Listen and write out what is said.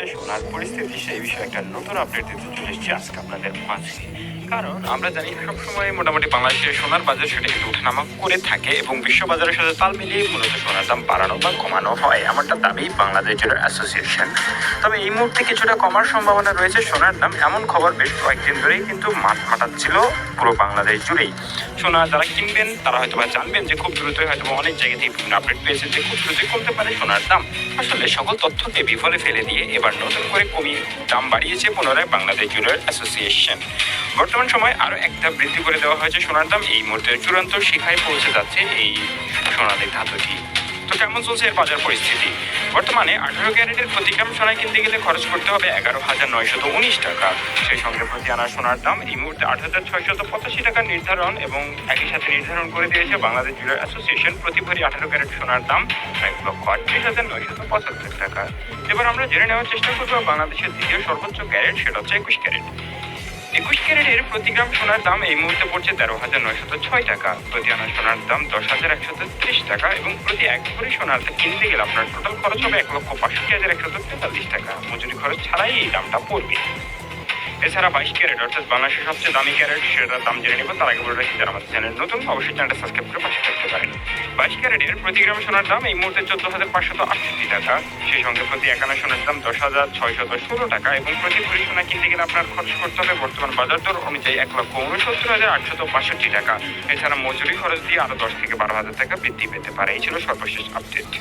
চলছে সোনার পরিস্থিতি, সেই বিষয়ে একটা নতুন আপডেট দিতে চলে এসেছি আজকে আপনাদের মাঝে। কারণ আমরা জানি সবসময় মোটামুটি বাংলাদেশের সোনার বাজার সেটা কিন্তু ওঠানামা করে থাকে এবং বিশ্ব বাজারের সাথে তাল মিলিয়ে মূলত সোনার দাম বাড়ানো বা কমানো হয়, এমনটা দাবি বাংলাদেশ জুয়েলার অ্যাসোসিয়েশন। তবে এই মুহূর্তে কিছুটা কমার সম্ভাবনা রয়েছে সোনার দাম, এমন খবর বেশ কয়েকদিন ধরেই কিন্তু মাঠ মাতাচ্ছিল পুরো বাংলাদেশ জুড়েই। সোনা যারা কিনবেন তারা হয়তো বা জানবেন যে খুব দ্রুতই হয়তো অনেক জায়গা থেকে বিভিন্ন আপডেট পেয়েছেন যে খুব দ্রুতই কমতে পারে সোনার দাম। আসলে সকল তথ্যকে বিফলে ফেলে দিয়ে এবার নতুন করে কমিয়ে দাম বাড়িয়েছে পুনরায় বাংলাদেশ জুয়েলার অ্যাসোসিয়েশন। বর্তমান সময় আরো একটা বৃদ্ধি করে দেওয়া হয়েছে সোনার দাম। এই মুহূর্তে চূড়ান্ত শিখায় পৌঁছে যাচ্ছে এই সোনালী ধাতুটি। তো কেমন চলছে এর বাজার পরিস্থিতি? বর্তমানে 18 ক্যারেটের প্রতি গ্রাম সোনা কিনতে গেলে খরচ করতে হবে 11,919 টাকা। সেই সঙ্গে প্রতি আনা সোনার দাম এই মুহূর্তে 8,685 টাকা নির্ধারণ, এবং একই সাথে নির্ধারণ করে দিয়েছে বাংলাদেশ জুয়েলার অ্যাসোসিয়েশন প্রতি ভরি 18 ক্যারেট সোনার দাম 1,38,975 টাকা। এবার আমরা জেনে নেওয়ার চেষ্টা করবো বাংলাদেশের দ্বিতীয় সর্বোচ্চ ক্যারেট, সেটা হচ্ছে 21 ক্যারেট। 21 ক্যারেটের প্রতি গ্রাম সোনার দাম এই মুহূর্তে পড়ছে 13,906 টাকা। প্রতি আনা সোনার দাম 10,130 টাকা, এবং প্রতি এক ভরি সোনার কিনতে গেলে আপনার টোটাল খরচ হবে 1,65,143 টাকা। মজুরি খরচ ছাড়াই এই দামটা পড়বে। এছাড়া 22 ক্যারেট অর্থাৎ বাংলাদেশের সবচেয়ে দামি ক্যারেট, সেটার দাম জেনে নেব। তার আগে বলে রাখি, যারা আমাদের চ্যানেল নতুন অবশ্যই চ্যানেলটা সাবস্ক্রাইব করে পাশে থাকতে পারেন। 22 ক্যারেটের প্রতি গ্রাম সোনার দাম এই মুহূর্তে 14,568 টাকা। সেই সঙ্গে প্রতি এক আনা সোনার দাম 10,616 টাকা, এবং প্রতি ভরি সোনা কিনতে গেলে আপনার খরচ করতে হবে বর্তমান বাজার দর অনুযায়ী 1,69,865 টাকা। এছাড়া মজুরি খরচ দিয়ে আরো 10 থেকে 12,000 টাকা বৃদ্ধি পেতে পারে। এই ছিল সর্বশেষ আপডেট।